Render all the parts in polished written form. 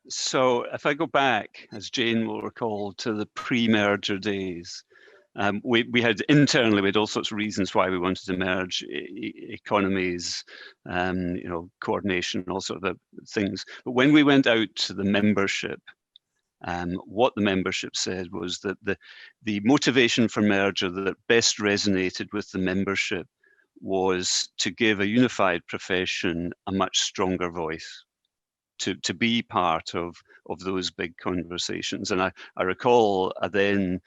So if I go back, as Jane will recall, to the pre-merger days, we had internally, we had all sorts of reasons why we wanted to merge economies, coordination, all sorts of things. But when we went out to the membership, what the membership said was that the motivation for merger that best resonated with the membership was to give a unified profession a much stronger voice, to be part of those big conversations. And I recall a then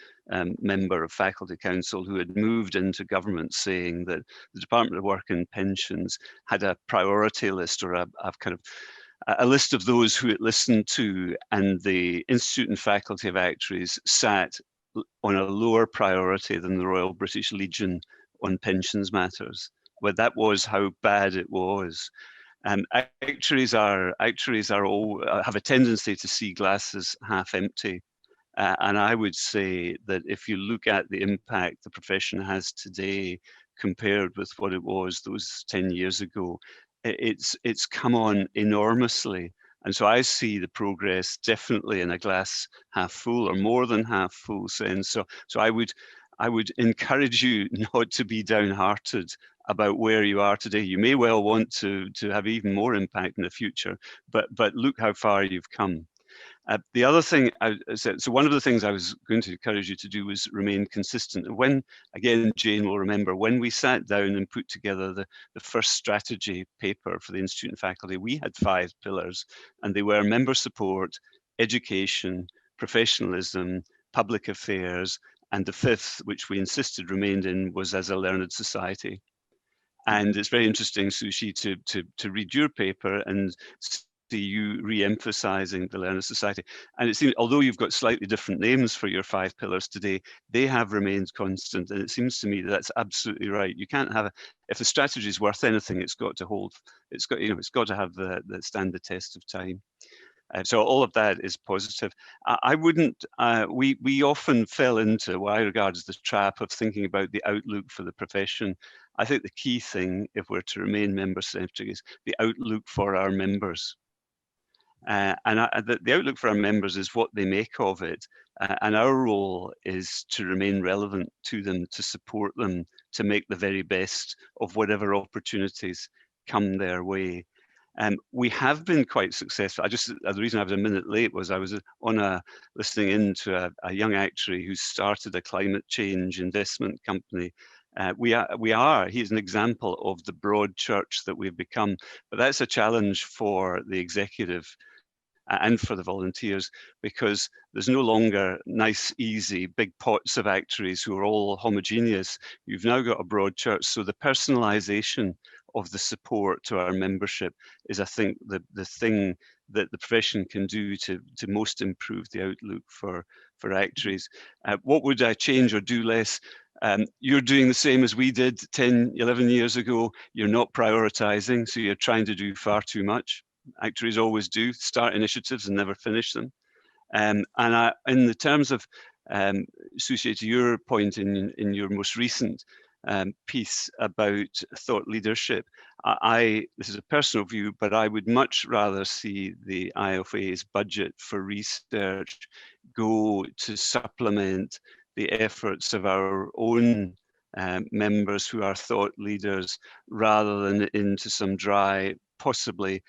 member of Faculty Council who had moved into government saying that the Department of Work and Pensions had a priority list, or a kind of a list of those who it listened to, and the Institute and Faculty of Actuaries sat on a lower priority than the Royal British Legion on pensions matters. But that was how bad it was. Actuaries have a tendency to see glasses half empty. And I would say that if you look at the impact the profession has today compared with what it was those 10 years ago, it's come on enormously. And so I see the progress definitely in a glass half full or more than half full sense. So I would encourage you not to be downhearted about where you are today. You may well want to have even more impact in the future, but look how far you've come. The other thing I said, so one of the things I was going to encourage you to do was remain consistent. And when, again, Jane will remember, when we sat down and put together the first strategy paper for the Institute and Faculty, we had 5 pillars, and they were member support, education, professionalism, public affairs, and the 5th, which we insisted remained in, was as a learned society. And it's very interesting, Suee, to read your paper and see you re-emphasizing the learned society. And it seems, although you've got slightly different names for your 5 pillars today, they have remained constant. And it seems to me that that's absolutely right. You can't have if the strategy is worth anything, it's got to hold. It's got to have the stand the test of time. So all of that is positive. I wouldn't, we often fell into what I regard as the trap of thinking about the outlook for the profession. I think the key thing, if we're to remain member-centric, is the outlook for our members. And the outlook for our members is what they make of it. And our role is to remain relevant to them, to support them, to make the very best of whatever opportunities come their way. We have been quite successful. The reason I was a minute late was I was listening in to a young actuary who started a climate change investment company. He's an example of the broad church that we've become, but that's a challenge for the executive and for the volunteers, because there's no longer nice, easy, big pots of actuaries who are all homogeneous. You've now got a broad church. So the personalization of the support to our membership is, I think, the thing that the profession can do to most improve the outlook for actuaries. What would I change or do less? You're doing the same as we did 10, 11 years ago. You're not prioritizing, so you're trying to do far too much. Actuaries always do, start initiatives and never finish them. In the terms of, Suee, to your point in your most recent piece about thought leadership, this is a personal view, but I would much rather see the IFoA's budget for research go to supplement the efforts of our own members who are thought leaders, rather than into some dry, possibly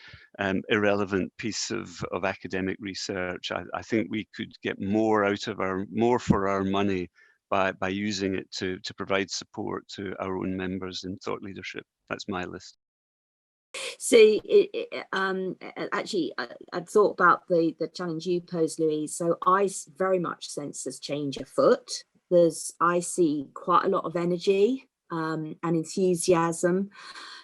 irrelevant piece of academic research. I think we could get more out of more for our money by using it to provide support to our own members in thought leadership. That's my list. So actually, I'd thought about the challenge you posed, Louise. So I very much sense there's change afoot. I see quite a lot of energy and enthusiasm,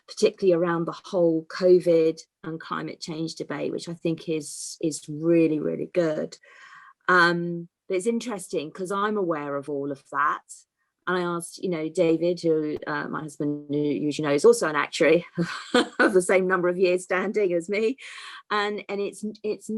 particularly around the whole COVID and climate change debate, which I think is really, really good. But it's interesting because I'm aware of all of that. And I asked, David, who my husband, who you know, is also an actuary of the same number of years standing as me. and it's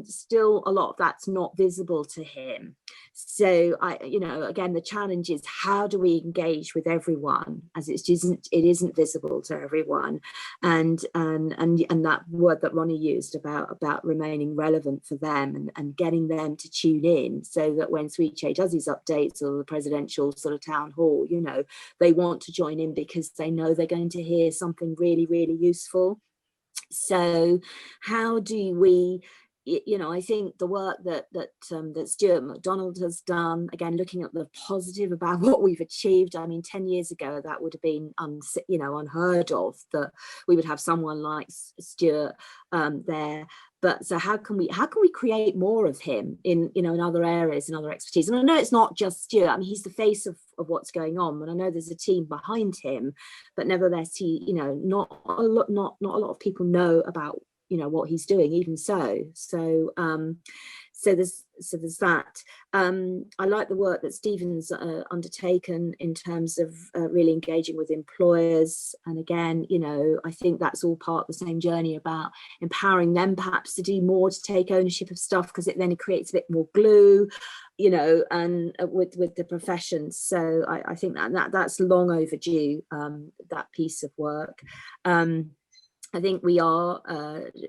still a lot of that's not visible to him. So again, the challenge is, how do we engage with everyone, as it isn't visible to everyone, and that word that Ronnie used about remaining relevant for them, and getting them to tune in, so that when Chieh does his updates, or the presidential sort of town hall, they want to join in because they know they're going to hear something really, really useful. So how do we, I think the work that Stuart MacDonald has done, again, looking at the positive about what we've achieved. I mean, 10 years ago, that would have been unheard of, that we would have someone like Stuart there. But so how can we create more of him in other areas and other expertise? And I know it's not just Stuart. I mean, he's the face of what's going on, and I know there's a team behind him, but nevertheless, he, not a lot of people know about what he's doing, even so there's that. I like the work that Stephen's undertaken in terms of really engaging with employers, and again, I think that's all part of the same journey about empowering them perhaps to do more, to take ownership of stuff, because it creates a bit more glue, and with the profession. So I think that's long overdue, that piece of work. I think we are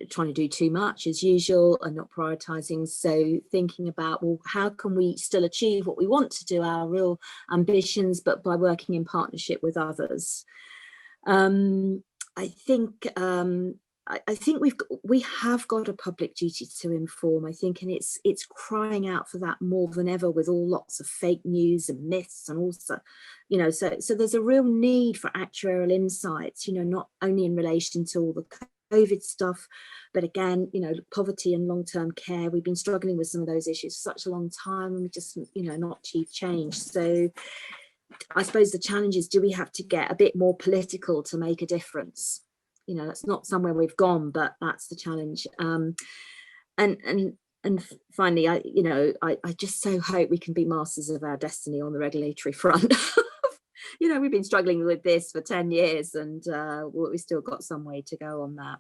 trying to do too much as usual and not prioritising. So thinking about, well, how can we still achieve what we want to do, our real ambitions, but by working in partnership with others. I think we have got a public duty to inform, I think, and it's crying out for that more than ever, with lots of fake news and myths, and also, so there's a real need for actuarial insights, not only in relation to all the COVID stuff, but again, poverty and long-term care. We've been struggling with some of those issues for such a long time, and we just, not achieved change. So I suppose the challenge is, do we have to get a bit more political to make a difference? That's not somewhere we've gone, but that's the challenge. And finally, I just so hope we can be masters of our destiny on the regulatory front. We've been struggling with this for 10 years, and we've still got some way to go on that.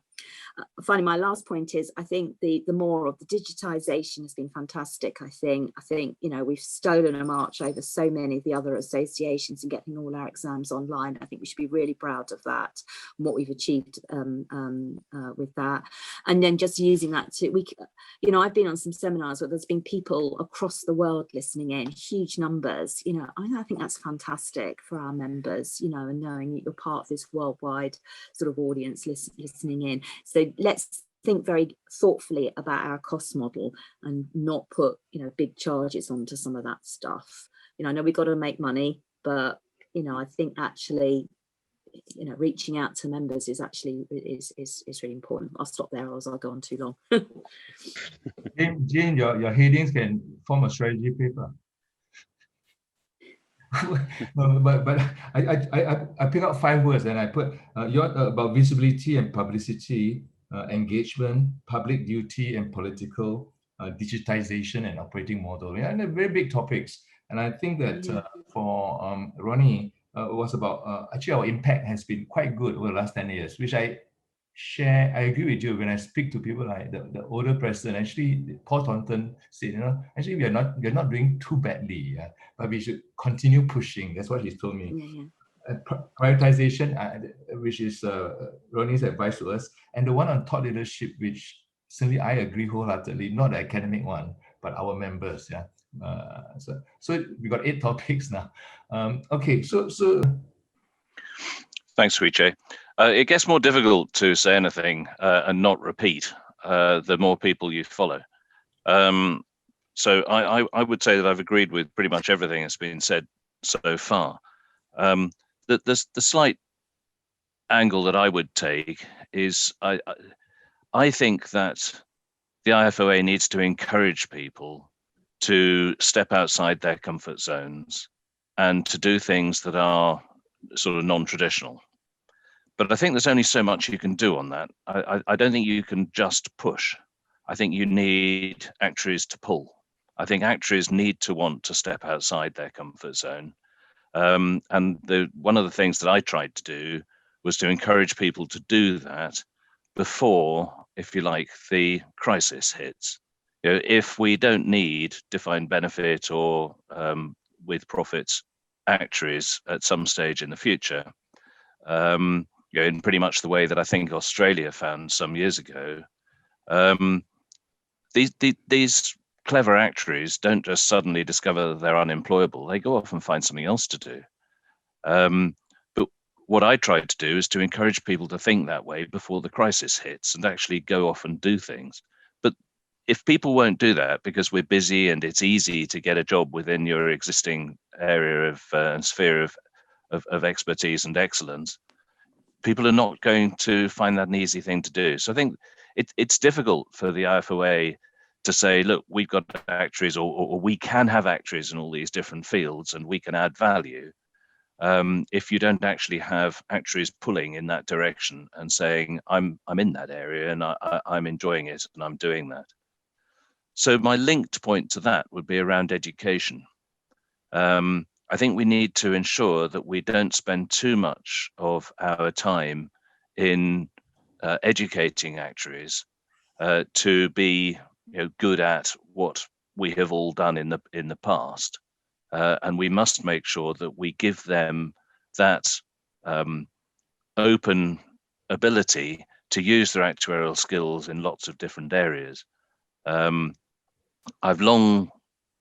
Finally, my last point is, I think the more of the digitization has been fantastic. I think we've stolen a march over so many of the other associations and getting all our exams online. I think we should be really proud of that and what we've achieved with that. And then just using that I've been on some seminars where there's been people across the world listening in, huge numbers. I think that's fantastic for our members, and knowing that you're part of this worldwide sort of audience listening in. So let's think very thoughtfully about our cost model and not put, big charges onto some of that stuff. I know we've got to make money, but, I think actually, reaching out to members is actually really important. I'll stop there, or else I'll go on too long. Jane, your headings can form a strategy paper. but I pick up 5 words, and I put about visibility and publicity, engagement, public duty and political, digitization and operating model. And they're very big topics. And I think that for Ronnie, it was about actually our impact has been quite good over the last 10 years, which I share. I agree with you. When I speak to people like the older president, actually Paul Taunton said, actually we're not doing too badly, but we should continue pushing. That's what he told me. Prioritization, which is Ronnie's advice to us, and the one on thought leadership, which certainly I agree wholeheartedly, not the academic one, but our members. So we got 8 topics now. Okay, so thanks, Chieh. It gets more difficult to say anything and not repeat the more people you follow. So I would say that I've agreed with pretty much everything that's been said so far. The slight angle that I would take is I think that the IFoA needs to encourage people to step outside their comfort zones and to do things that are sort of non-traditional. But I think there's only so much you can do on that. I don't think you can just push. I think you need actuaries to pull. I think actuaries need to want to step outside their comfort zone. And one of the things that I tried to do was to encourage people to do that before if you like, the crisis hits. If we don't need defined benefit or with profits actuaries at some stage in the future, in pretty much the way that I think Australia found some years ago, these clever actuaries don't just suddenly discover that they're unemployable. They go off and find something else to do. But what I try to do is to encourage people to think that way before the crisis hits and actually go off and do things. But if people won't do that because we're busy and it's easy to get a job within your existing area of sphere of expertise and excellence, people are not going to find that an easy thing to do. So I think it's difficult for the IFoA to say, look, we've got actuaries, or we can have actuaries in all these different fields and we can add value. If you don't actually have actuaries pulling in that direction and saying, I'm in that area and I'm enjoying it and I'm doing that. So my linked point to that would be around education. I think we need to ensure that we don't spend too much of our time in educating actuaries to be good at what we have all done in the past, and we must make sure that we give them that open ability to use their actuarial skills in lots of different areas. I've long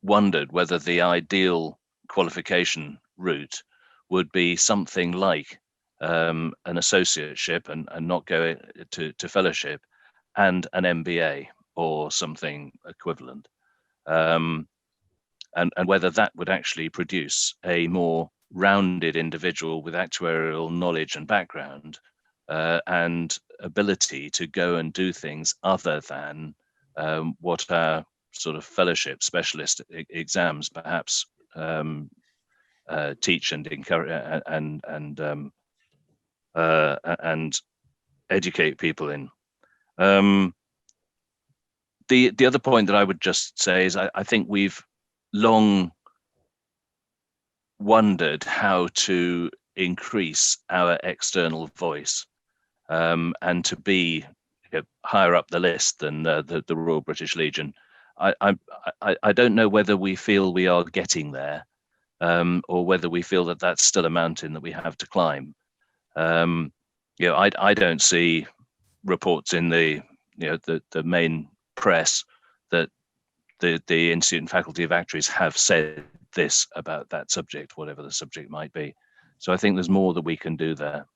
wondered whether the ideal qualification route would be something like an associateship and not go to fellowship and an MBA or something equivalent, and whether that would actually produce a more rounded individual with actuarial knowledge and background and ability to go and do things other than what our sort of fellowship specialist exams perhaps teach and encourage and educate people in. The other point that I would just say is I think we've long wondered how to increase our external voice and to be higher up the list than the Royal British Legion. I don't know whether we feel we are getting there or whether we feel that that's still a mountain that we have to climb. I don't see reports in the main press that the Institute and Faculty of Actuaries have said this about that subject, whatever the subject might be. So I think there's more that we can do there.